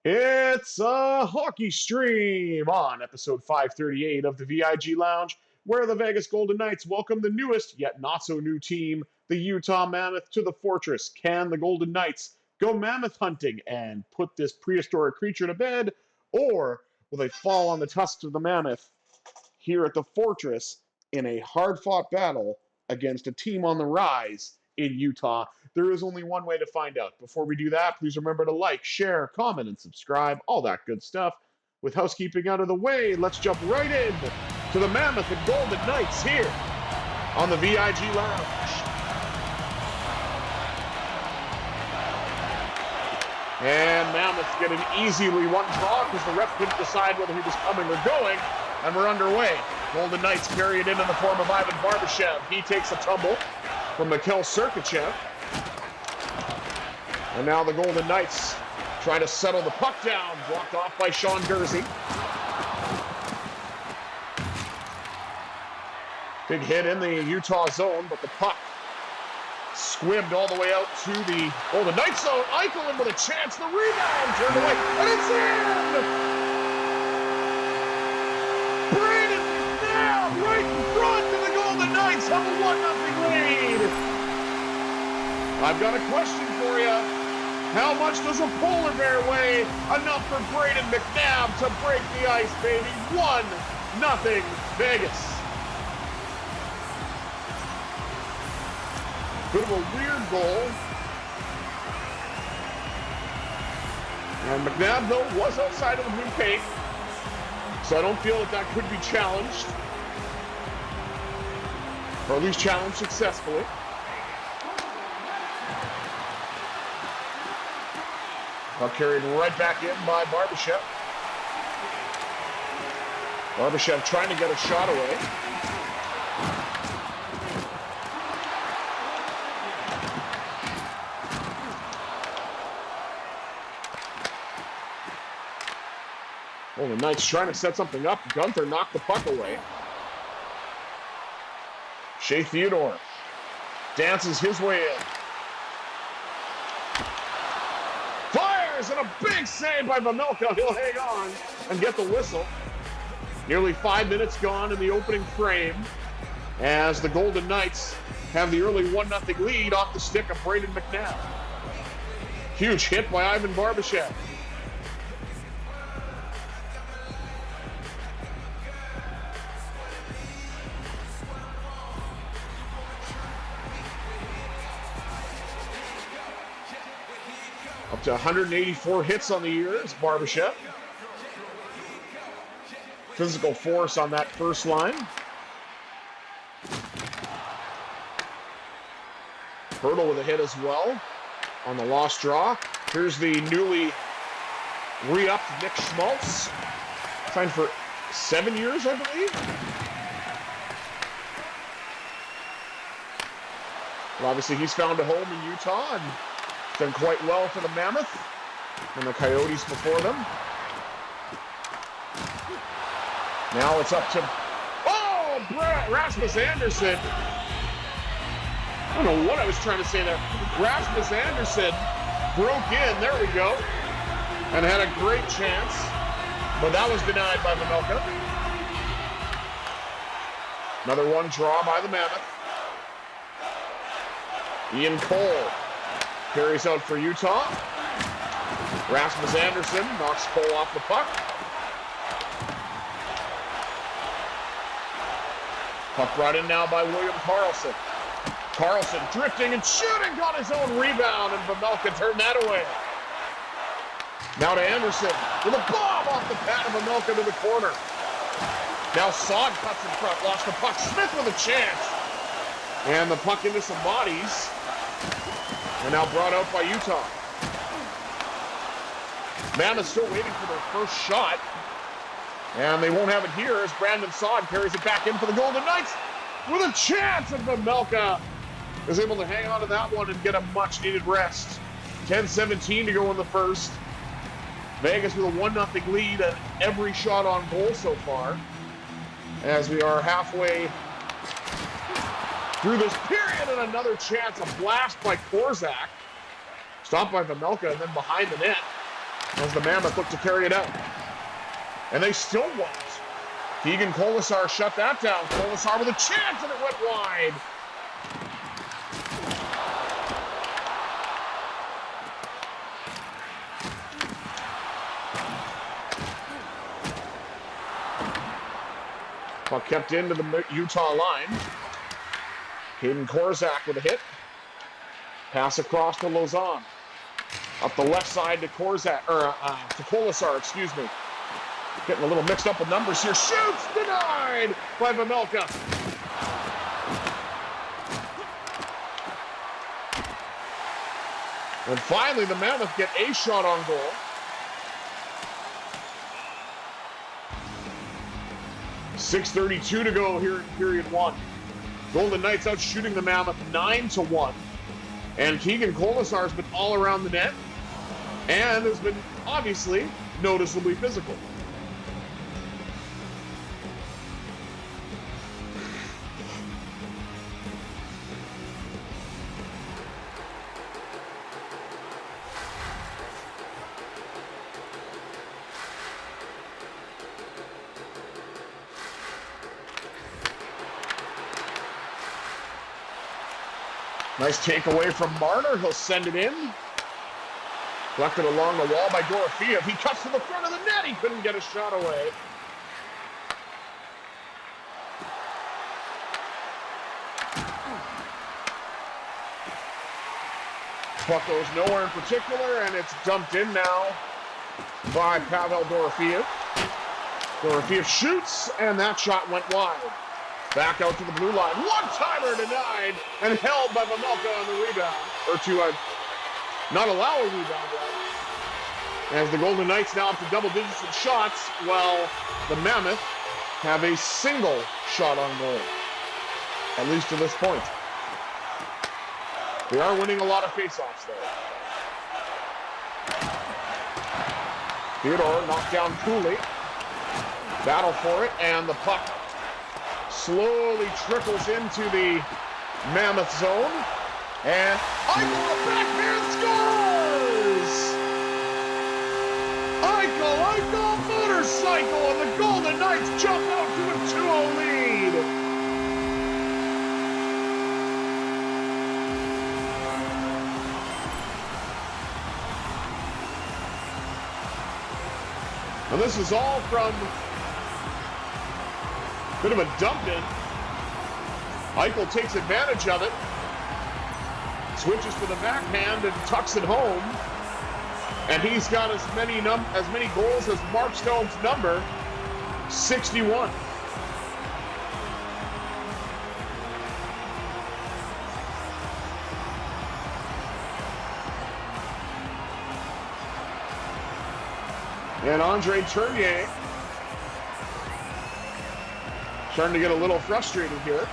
It's a hockey stream on episode 538 of the VIG Lounge, where the Vegas Golden Knights welcome the newest, yet not so new team, the Utah Mammoth, to the Fortress. Can the Golden Knights go mammoth hunting and put this prehistoric creature to bed, or will they fall on the tusks of the mammoth here at the Fortress in a hard-fought battle against a team on the rise in Utah? There is only one way to find out. Before we do that, please remember to like, share, comment, and subscribe, all that good stuff. With housekeeping out of the way, let's jump right in to the Mammoth and Golden Knights here on the VIG Lounge. And Mammoth get an easily one draw because the ref couldn't decide whether he was coming or going, and we're underway. Golden Knights carry it in the form of Ivan Barbashev. He takes a tumble from Mikhail Sergachev. And now the Golden Knights try to settle the puck down, blocked off by Sean Guernsey. Big hit in the Utah zone, but the puck squibbed all the way out to the Golden Knights zone. Eichelin with a chance, the rebound turned away, and it's in! Brayden McNabb right in front, and the Golden Knights have a 1-0 lead. I've got a question for you. How much does a polar bear weigh? Enough for Brayden McNabb to break the ice, baby. 1-0 Vegas. Bit of a weird goal. And McNabb, though, was outside of the blue paint, so I don't feel that could be challenged. Or at least challenged successfully. Puck carried right back in by Barbashev. Barbashev trying to get a shot away. Well, the Knights trying to set something up. Gunther knocked the puck away. Shea Theodore dances his way in. And a big save by Mammoth. He'll hang on and get the whistle. Nearly 5 minutes gone in the opening frame as the Golden Knights have the early 1-0 lead off the stick of Brayden McNabb. Huge hit by Ivan Barbashev. Up to 184 hits on the year is Barbashev. Physical force on that first line. Hurdle with a hit as well on the lost draw. Here's the newly re-upped Nick Schmaltz. Signed for 7 years, I believe. Well, obviously, he's found a home in Utah and done quite well for the Mammoth and the Coyotes before them. Now it's up to, Rasmus Andersson. I don't know what I was trying to say there. Rasmus Andersson broke in, there we go, and had a great chance, but that was denied by Mammoth. Another one draw by the Mammoth. Ian Cole carries out for Utah. Rasmus Andersson knocks Cole off the puck. Puck brought in now by William Karlsson. Karlsson drifting and shooting, got his own rebound, and Vejmelka turned that away. Now to Andersson with a bomb off the pad of Vejmelka to the corner. Now Saad cuts in front, lost the puck. Smith with a chance. And the puck into some bodies. And now brought out by Utah. Mammoth still waiting for their first shot. And they won't have it here as Brandon Saad carries it back in for the Golden Knights with a chance, and Vejmelka is able to hang on to that one and get a much-needed rest. 10:17 to go in the first. Vegas with a 1-0 lead at every shot on goal so far, as we are halfway through this period, and another chance, a blast by Korzak. Stopped by Vejmelka and then behind the net. as the Mammoth look to carry it out. And they still won't. Keegan Colasar shut that down. Colasar with a chance, and it went wide. Puck kept into the Utah line. Caden Korzak with a hit. Pass across to Lausanne. Up the left side to Korzak, to Colasar, excuse me. Getting a little mixed up with numbers here. Shoots! Denied by Vejmelka. And finally, the Mammoth get a shot on goal. .6:32 to go here in period one. Golden Knights out shooting the Mammoth 9-1. And Keegan Colasar has been all around the net and has been obviously noticeably physical. Nice takeaway from Marner. He'll send it in. Collected along the wall by Dorofeev. He cuts to the front of the net. He couldn't get a shot away. Puck goes nowhere in particular, and it's dumped in now by Pavel Dorofeev. Dorofeev shoots, and that shot went wide. Back out to the blue line. One-timer denied and held by Vejmelka on the rebound. Or to not allow a rebound. As the Golden Knights now up to double digits in shots, while the Mammoth have a single shot on goal. At least to this point. They are winning a lot of faceoffs though. Theodore knocked down Cooley. Battle for it, and the puck slowly trickles into the Mammoth zone. And Eichel backhand scores! Eichel motorcycle, and the Golden Knights jump out to a 2-0 lead. And this is all from a bit of a dump in. Eichel takes advantage of it. Switches to the backhand and tucks it home. And he's got as many goals as Mark Stone's number, 61. And Andre Tournier starting to get a little frustrated here.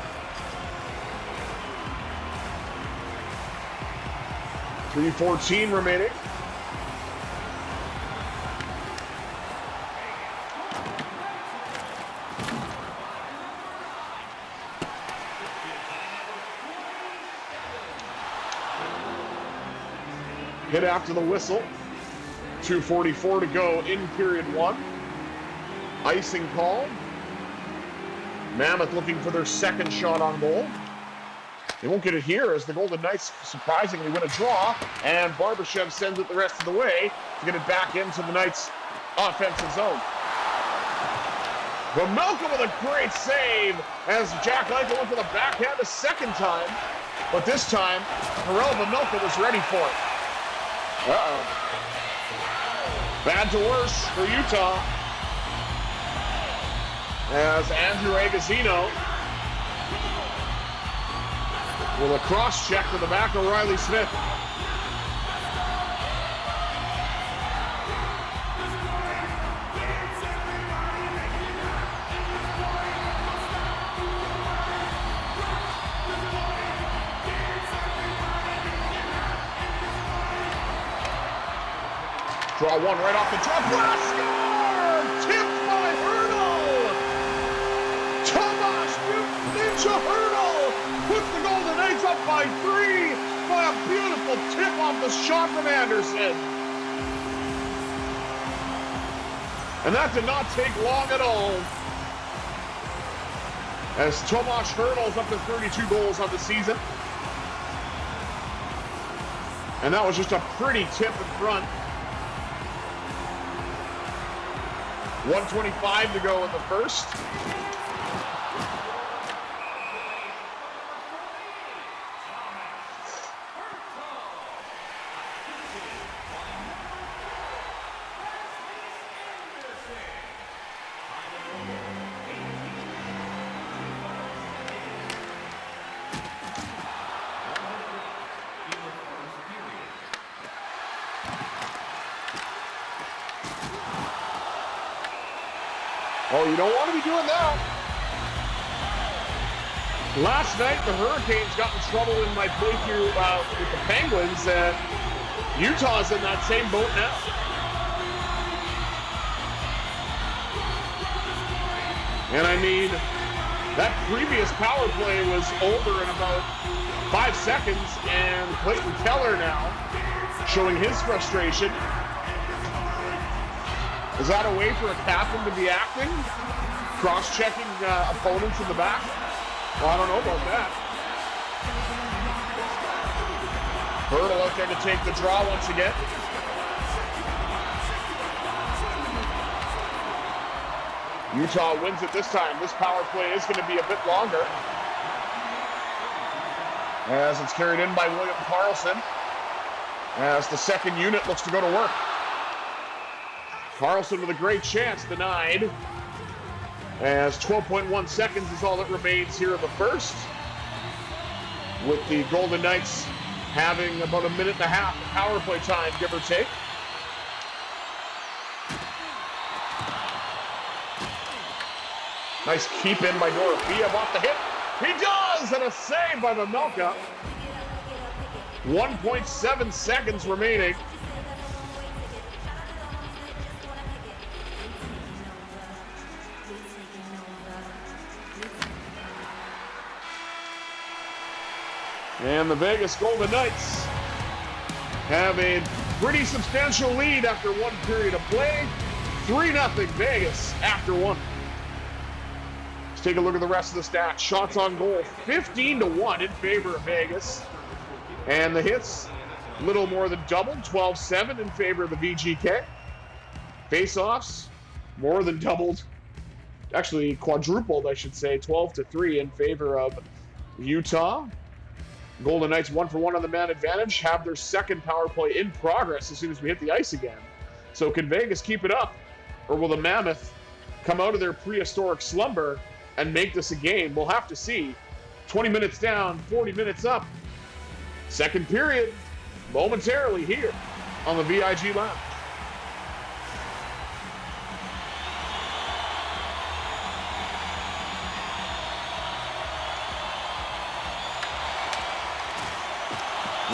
3:14 remaining. Hit after the whistle. 2:44 to go in period one. Icing call. Mammoth looking for their second shot on goal. They won't get it here as the Golden Knights surprisingly win a draw, and Barbashev sends it the rest of the way to get it back into the Knights' offensive zone. Vejmelka with a great save as Jack Eichel went for the backhand a second time, but this time, Karel Vejmelka was ready for it. Bad to worse for Utah. As Andrew Agozzino with a cross check to the back of Riley Smith. Draw one right off the draw. Blast score! Tipped by Hurdle! Tomas Ninja Hurdle puts the Golden Knights up by 3 by a beautiful tip off the shot from Anderson. And that did not take long at all, as Tomas hurdles up to 32 goals on the season. And that was just a pretty tip in front. 1:25 to go in the first. Oh, you don't want to be doing that. Last night, the Hurricanes got in trouble in my playthrough with the Penguins, and Utah's in that same boat now. And I mean, that previous power play was over in about 5 seconds, and Clayton Keller now showing his frustration. Is that a way for a captain to be acting? Cross-checking opponents in the back? Well, I don't know about that. Hurdle out there to take the draw once again. Utah wins it this time. This power play is going to be a bit longer, as it's carried in by William Karlsson, as the second unit looks to go to work. Karlsson with a great chance, denied, as 12.1 seconds is all that remains here in the first, with the Golden Knights having about a minute and a half of power play time, give or take. Nice keep in by Dorofeev off the hit. He does, and a save by Mammoth. 1.7 seconds remaining. And the Vegas Golden Knights have a pretty substantial lead after one period of play. 3-0 Vegas after one. Let's take a look at the rest of the stats. Shots on goal, 15-1 in favor of Vegas. And the hits, a little more than doubled, 12-7 in favor of the VGK. Face-offs, more than doubled. Actually, quadrupled, I should say, 12-3 in favor of Utah. Golden Knights 1-for-1 on the man advantage, have their second power play in progress as soon as we hit the ice again. So can Vegas keep it up, or will the Mammoth come out of their prehistoric slumber and make this a game? We'll have to see. 20 minutes down, 40 minutes up. Second period, momentarily here on the VIG Lounge.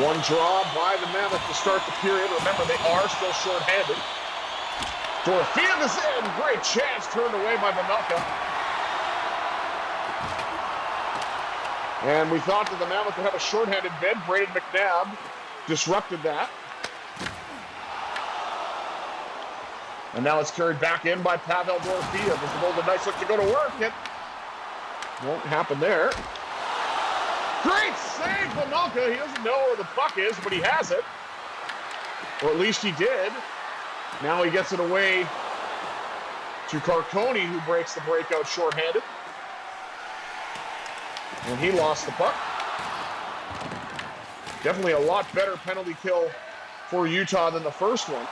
One draw by the Mammoth to start the period. Remember, they are still short-handed. Dorofeev is in. Great chance turned away by Mammoth. And we thought that the Mammoth would have a short-handed bid. Braden McNabb disrupted that. And now it's carried back in by Pavel Dorofeev as the Golden Knights look to go to work. It won't happen there. Great save, Pavelka. He doesn't know where the puck is, but he has it. Or at least he did. Now he gets it away to Carconi, who breaks the breakout shorthanded. And he lost the puck. Definitely a lot better penalty kill for Utah than the first one.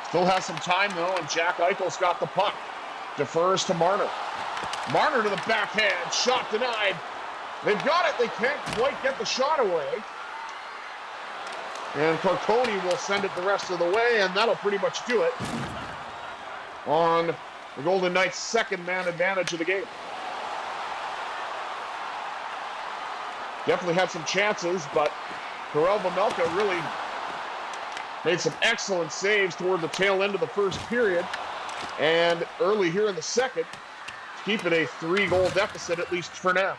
Still has some time, though, and Jack Eichel's got the puck. Defers to Marner. Marner to the backhand. Shot denied. They've got it. They can't quite get the shot away. And Carconi will send it the rest of the way, and that'll pretty much do it on the Golden Knights' second man advantage of the game. Definitely had some chances, but Karel Vejmelka really made some excellent saves toward the tail end of the first period. And early here in the second, keep it a 3-goal deficit, at least for now.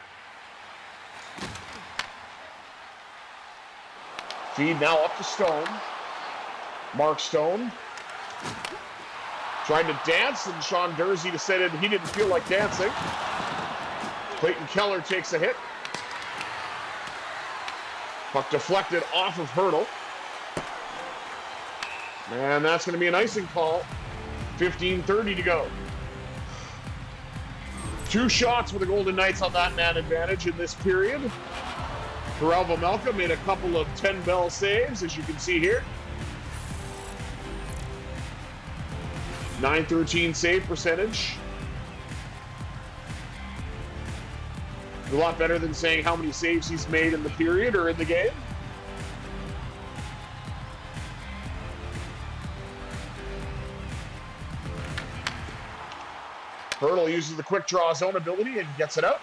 Feed now up to Stone. Mark Stone. Tried to dance, and Sean Dursey decided he didn't feel like dancing. Clayton Keller takes a hit. Puck deflected off of Hurdle. And that's going to be an icing call. 15:30 to go. 2 shots for the Golden Knights on that man advantage in this period. Karel Vejmelka made a couple of 10-bell saves, as you can see here. .913 save percentage. A lot better than saying how many saves he's made in the period or in the game. Hurdle uses the quick draw zone ability and gets it out.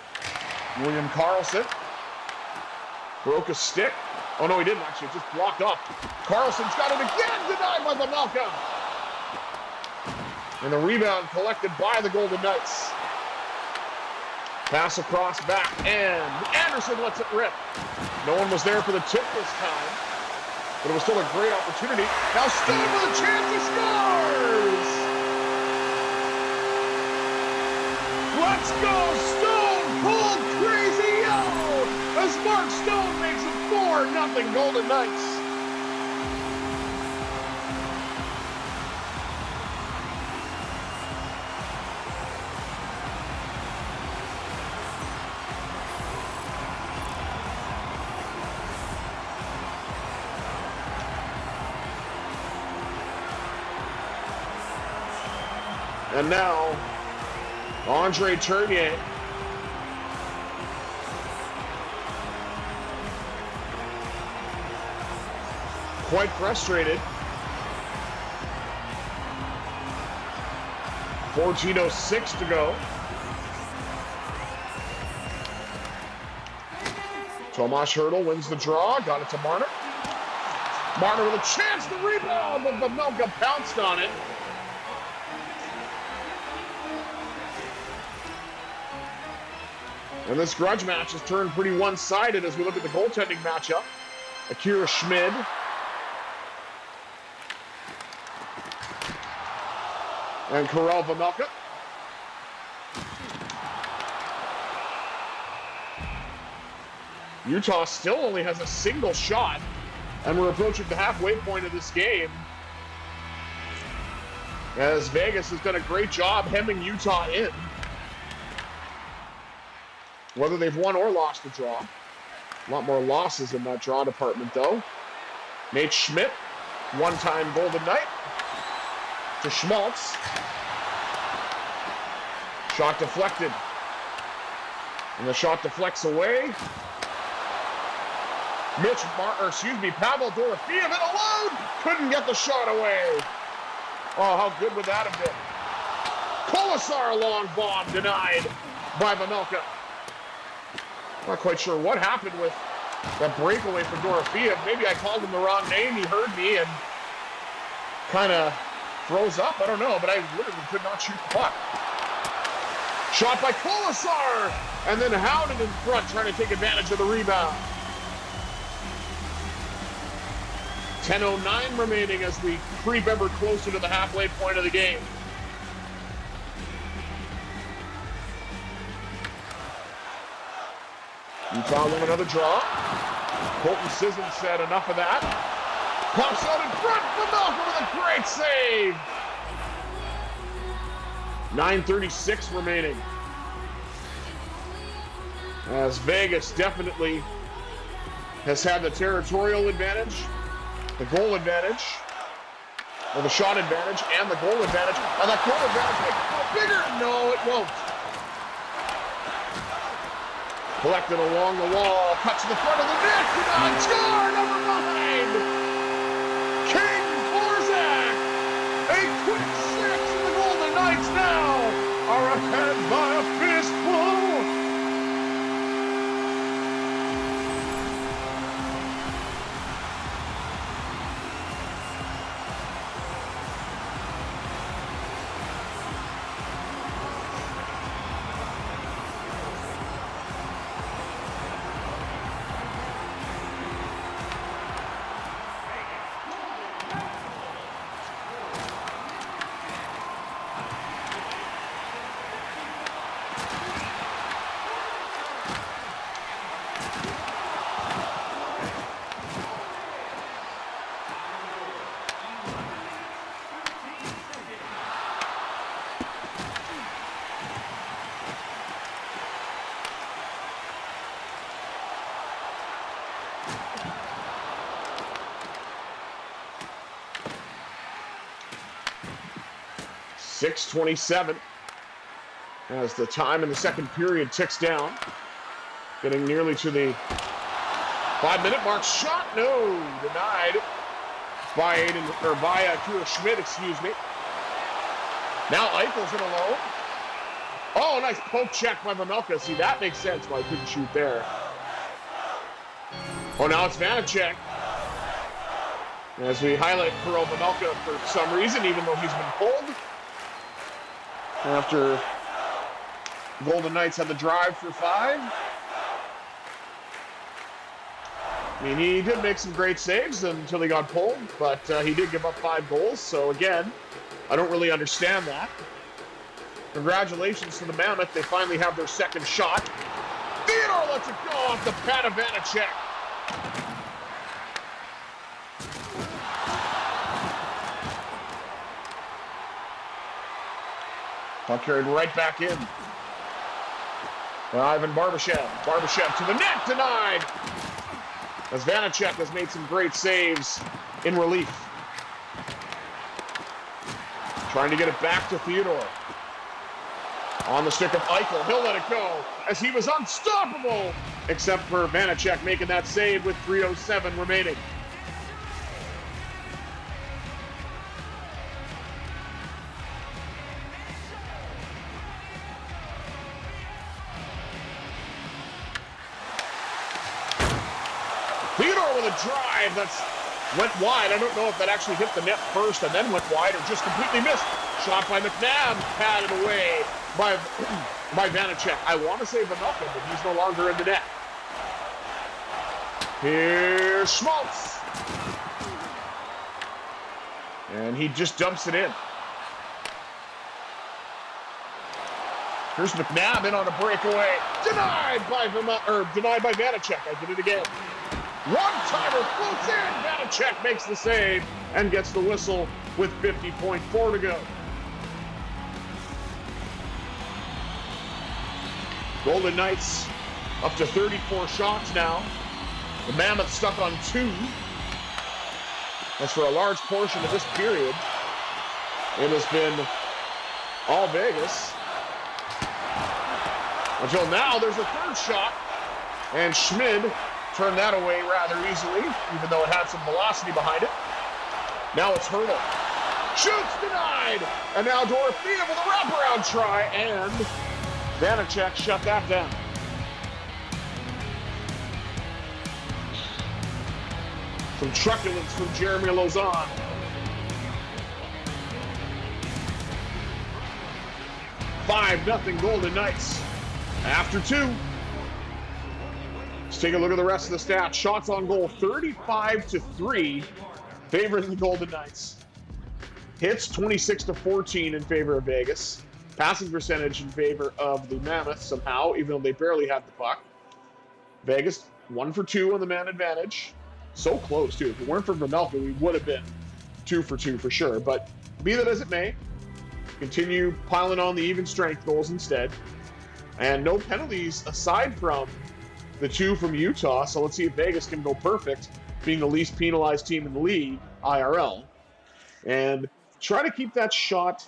William Karlsson broke a stick. Oh no, he didn't actually, it just blocked off. Karlsson's got it again, denied by Vejmelka. And the rebound collected by the Golden Knights. Pass across back, and Anderson lets it rip. No one was there for the tip this time, but it was still a great opportunity. Now Stone with a chance, he scores! Let's go, Stone Cold Crazy Yellow! As Mark Stone makes it 4-0 Golden Knights. And now, Andre Tournier. Quite frustrated. 14:06 to go. Tomas Hurdle wins the draw, got it to Marner. Marner with a chance to rebound, but Vejmelka pounced on it. And this grudge match has turned pretty one-sided as we look at the goaltending matchup. Akira Schmid. And Karel Vejmelka. Utah still only has a single shot, and we're approaching the halfway point of this game, as Vegas has done a great job hemming Utah in. Whether they've won or lost the draw. A lot more losses in that draw department, though. Nate Schmidt, one-time Golden Knight. To Schmaltz. Shot deflected. And the shot deflects away. Pavel Dorofeev in alone. Couldn't get the shot away. Oh, how good would that have been? Kolasar long bomb denied by Vejmelka. Not quite sure what happened with that breakaway for Dorofeev. Maybe I called him the wrong name. He heard me and kind of froze up. I don't know, but I literally could not shoot the puck. Shot by Kolasar, and then Howden in front trying to take advantage of the rebound. 10:09 remaining as we creep ever closer to the halfway point of the game. Utah won another draw. Colton Sisson said enough of that. Pops out in front, Vejmelka with a great save. 9:36 remaining. As Vegas definitely has had the territorial advantage, the goal advantage, or the shot advantage, and the goal advantage. And that goal advantage makes it go bigger. No, it won't. Collected along the wall, cut to the front of the net, and score, number 9! King Borzak! A quick 6, and the Golden Knights now are ahead by a fistful! 6:27 as the time in the second period ticks down. Getting nearly to the 5-minute mark. Shot, no, denied by Kira Schmidt, excuse me. Now Eichel's in alone. Oh, nice poke check by Mamelka. See, that makes sense why he couldn't shoot there. Oh, now it's Vanacek. As we highlight Kirill Mamelka for some reason, even though he's been pulled. After Golden Knights had the drive for 5. I mean, he did make some great saves until he got pulled, but he did give up 5 goals. So again, I don't really understand that. Congratulations to the Mammoth. They finally have their second shot. Theodore lets it go off the pad of Vanacek. Puck carried right back in. Ivan Barbashev. Barbashev to the net, denied. As Vanacek has made some great saves in relief. Trying to get it back to Theodore. On the stick of Eichel. He'll let it go as he was unstoppable. Except for Vanacek making that save with 3:07 remaining. Theodore with a drive that's went wide. I don't know if that actually hit the net first and then went wide or just completely missed. Shot by McNabb, patted away by Vanacek. I want to say Vanacek, but he's no longer in the net. Here's Schmaltz. And he just dumps it in. Here's McNabb in on a breakaway. Denied by Vanacek. I did it again. One-timer floats in. Vanacek makes the save and gets the whistle with 50.4 to go. Golden Knights up to 34 shots now. The Mammoth stuck on 2. As for a large portion of this period, it has been all Vegas. Until now, there's a third shot. And Schmid turned that away rather easily, even though it had some velocity behind it. Now it's Hurdle. Shoots, denied! And now Dorothea with a wraparound try, and Vanacek shut that down. Some truculence from Jeremy Lauzon. $5-0 Golden Knights after 2. Let's take a look at the rest of the stats. Shots on goal, 35-3, favoring the Golden Knights. Hits, 26-14 in favor of Vegas. Passing percentage in favor of the Mammoth somehow, even though they barely had the puck. Vegas 1 for 2 on the man advantage. So close, too. If it weren't for Mamelka, we would have been 2 for 2 for sure. But be that as it may, continue piling on the even strength goals instead. And no penalties aside from the 2 from Utah. So let's see if Vegas can go perfect, being the least penalized team in the league, IRL. And try to keep that shot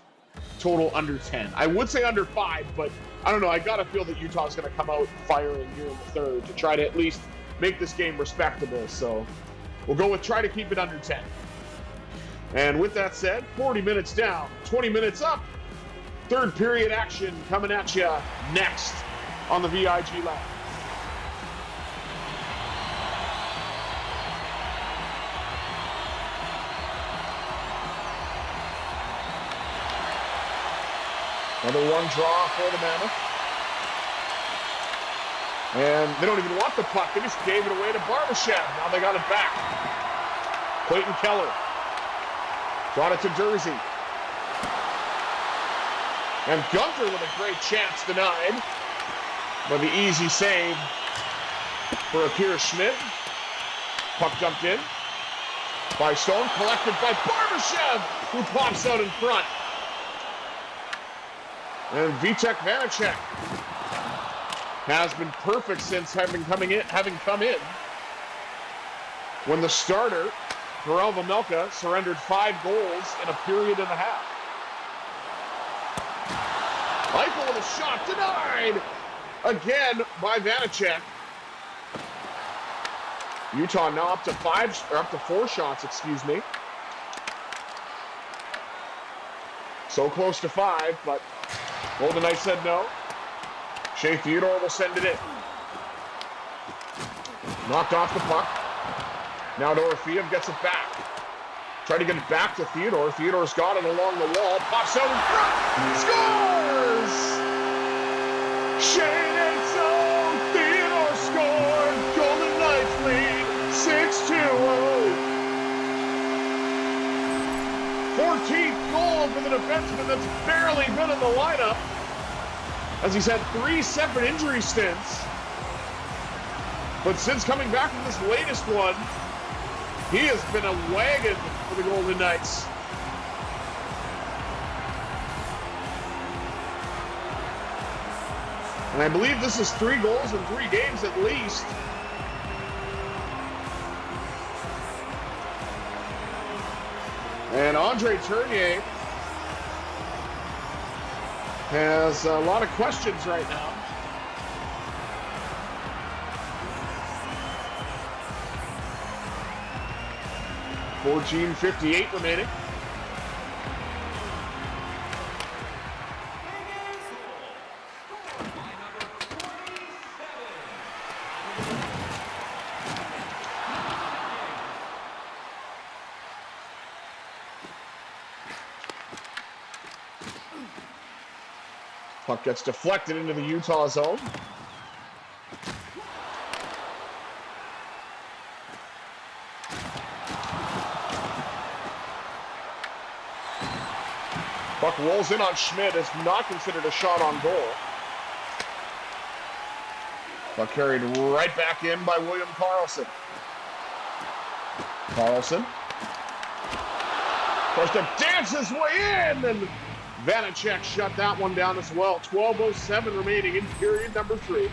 total under 10. I would say under 5, but I don't know. I got to feel that Utah's going to come out firing here in the third to try to at least make this game respectable. So we'll go with try to keep it under 10. And with that said, 40 minutes down, 20 minutes up. Third period action coming at you next on the VIG Lounge. Another one draw for the Mammoth. And they don't even want the puck. They just gave it away to Barbashev. Now they got it back. Clayton Keller. Brought it to Dursey. And Gunther with a great chance denied. But the easy save for Akira Schmidt. Puck dumped in by Stone. Collected by Barbashev, who pops out in front. And Vitek Vanacek has been perfect since having come in. When the starter, Kirill Mamelka, surrendered 5 goals in a period and a half. Eichel with a shot denied again by Vanacek. Utah now up to 4 shots, excuse me. So close to 5, but Golden Knights said no. Shea Theodore will send it in. Knocked off the puck. Now Dorofeev gets it back. Try to get it back to Theodore. Theodore's got it along the wall. Pops out in front. Scores! Shea Theodore scored. Golden Knights lead 6-2. 14th goal for the defenseman that's barely been in the lineup, as he's had 3 separate injury stints. But since coming back from this latest one, he has been a wagon for the Golden Knights. And I believe this is 3 goals in 3 games at least. And Andre Tournier has a lot of questions right now. $14:58 remaining. Puck gets deflected into the Utah zone. Puck rolls in on Schmidt. It's not considered a shot on goal. Puck carried right back in by William Karlsson. Karlsson tries to dance his way in, and Vanacek shut that one down as well. 12:07 remaining in period number 3.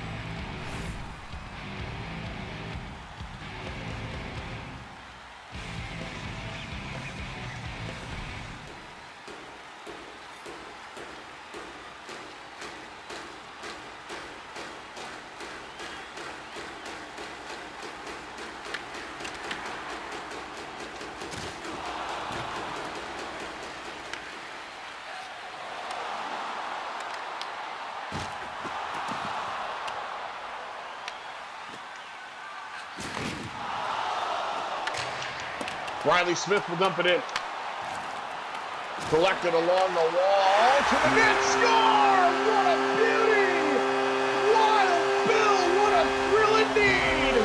Riley Smith will dump it in. Collected along the wall to the net. Score! What a beauty! Wild Bill, what a thrill indeed!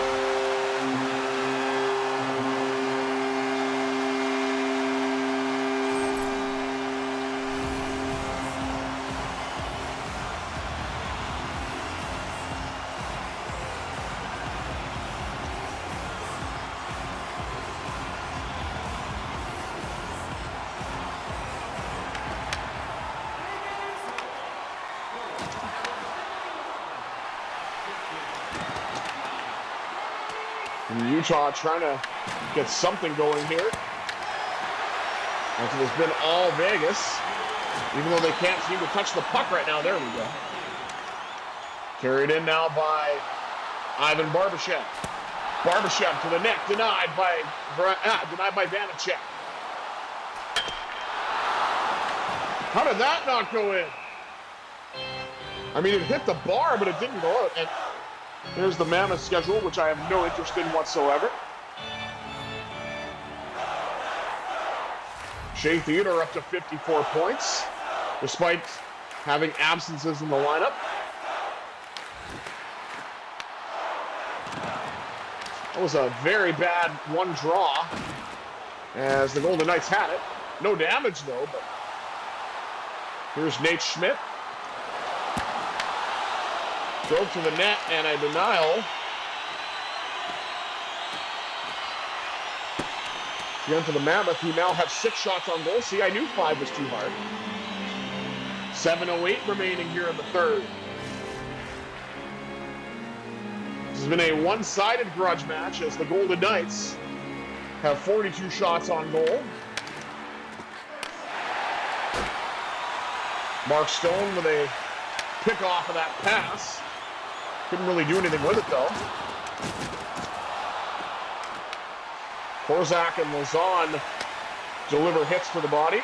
And Utah trying to get something going here. After it's been all Vegas, even though they can't seem to touch the puck right now. There we go. Carried in now by Ivan Barbashev. Barbashev to the net, denied by Vanacek. How did that not go in? I mean, it hit the bar, but it didn't go out. And there's the Mammoth schedule, which I have no interest in whatsoever. Shea Theodore up to 54 points, despite having absences in the lineup. That was a very bad one draw, as the Golden Knights had it. No damage, though, but here's Nate Schmidt. Drove to the net and a denial. Again for the Mammoth, who now have 6 shots on goal. See, I knew 5 was too hard. 7:08 remaining here in the third. This has been a one-sided grudge match, as the Golden Knights have 42 shots on goal. Mark Stone with a pick off of that pass. Couldn't really do anything with it, though. Korzak and Lazan deliver hits to the body.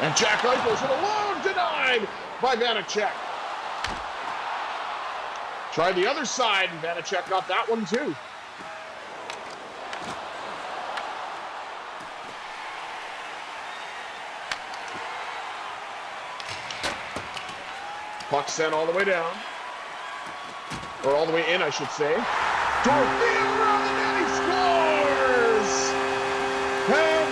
And Jack Eichel's hit alone, denied by Vanacek. Tried the other side, and Vanacek got that one too. Puck sent all the way down. Or all the way in, I should say. Dorfield around the net, he scores! Dorfield.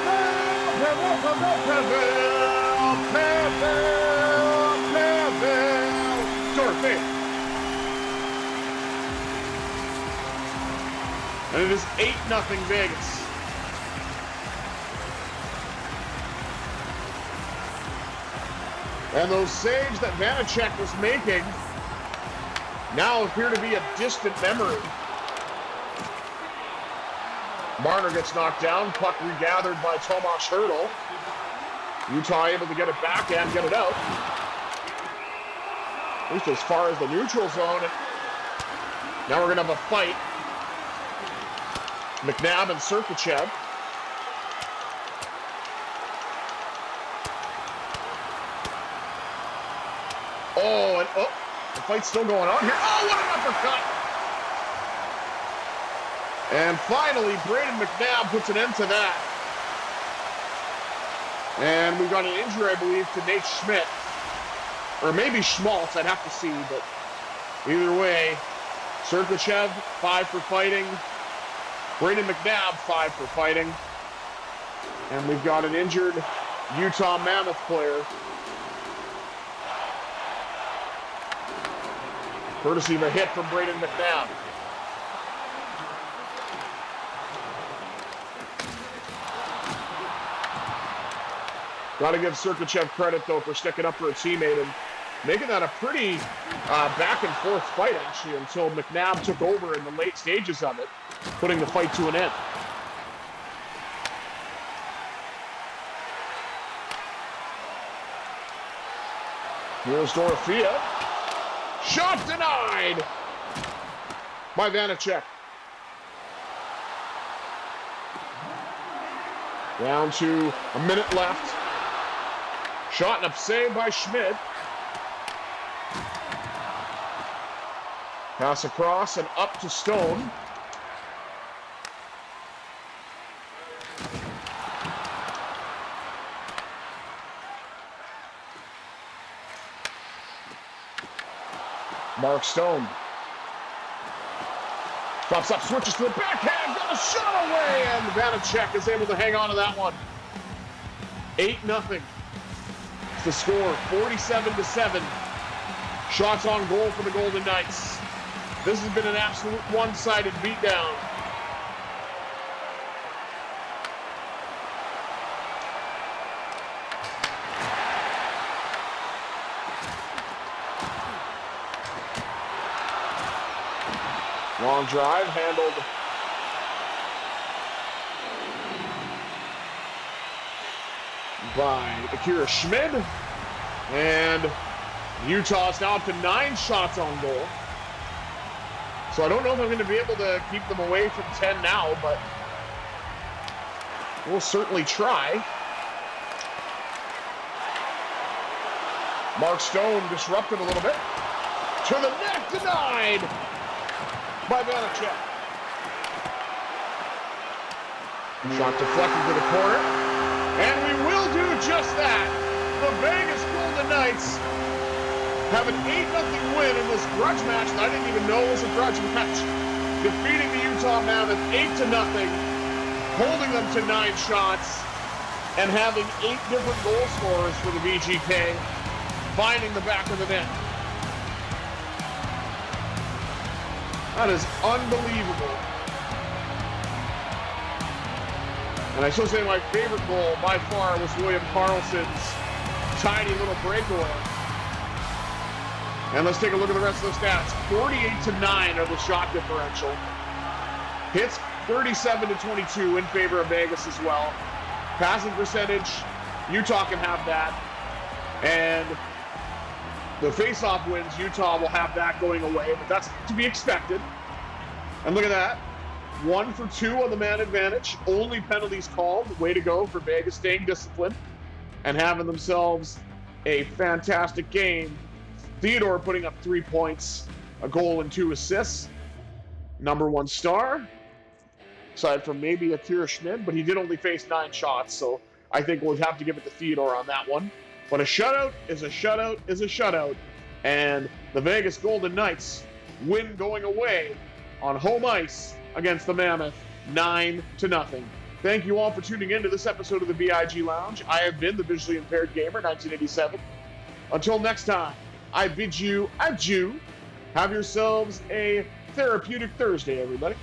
And it is 8-0 Vegas. And those saves that Vanacek was making now appear to be a distant memory. Marner gets knocked down, puck regathered by Tomas Hertl. Utah able to get it back and get it out. At least as far as the neutral zone. Now we're going to have a fight. McNabb and Sergachev. The fight's still going on here. Oh, what an uppercut! And finally, Brayden McNabb puts an end to that. And we've got an injury, I believe, to Nate Schmidt. Or maybe Schmaltz, I'd have to see, but either way, Sergachev, 5 for fighting. Brayden McNabb, 5 for fighting. And we've got an injured Utah Mammoth player. Courtesy of a hit from Brayden McNabb. Got to give Sergachev credit, though, for sticking up for a teammate and making that a pretty back-and-forth fight, actually, until McNabb took over in the late stages of it, putting the fight to an end. Here's Dorothea. Shot denied by Vanacek. Down to a minute left. Shot and up save by Schmidt. Pass across and up to Stone. Mark Stone. Drops up, switches to the backhand, got a shot away, and Vanacek is able to hang on to that one. 8-0. It's the score, 47-7. Shots on goal for the Golden Knights. This has been an absolute one-sided beatdown. Long drive, handled by Akira Schmid. And Utah's now up to 9 shots on goal. So I don't know if I'm going to be able to keep them away from 10 now, but we'll certainly try. Mark Stone disrupted a little bit. To the net, denied by Vanacek. Shot deflected to the corner. And we will do just that. The Vegas Golden Knights have an 8-0 win in this grudge match that I didn't even know was a grudge match. Defeating the Utah Mammoth 8-0, holding them to 9 shots, and having 8 different goal scorers for the VGK, finding the back of the net. That is unbelievable. And I should say my favorite goal by far was William Karlsson's tiny little breakaway. And let's take a look at the rest of the stats. 48-9 are the shot differential. Hits 37-22 in favor of Vegas as well. Passing percentage, Utah can have that. And The face-off wins, Utah will have that going away, but that's to be expected. And look at that. 1 for 2 on the man advantage. Only penalties called. Way to go for Vegas, staying disciplined and having themselves a fantastic game. Theodore putting up 3 points, a goal and 2 assists. Number 1 star, aside from maybe Akira Schmid, but he did only face 9 shots, so I think we'll have to give it to Theodore on that one. But a shutout is a shutout is a shutout, and the Vegas Golden Knights win going away on home ice against the Mammoth, 9-0. Thank you all for tuning in to this episode of the VIG Lounge. I have been the Visually Impaired Gamer, 1987. Until next time, I bid you adieu. Have yourselves a therapeutic Thursday, everybody.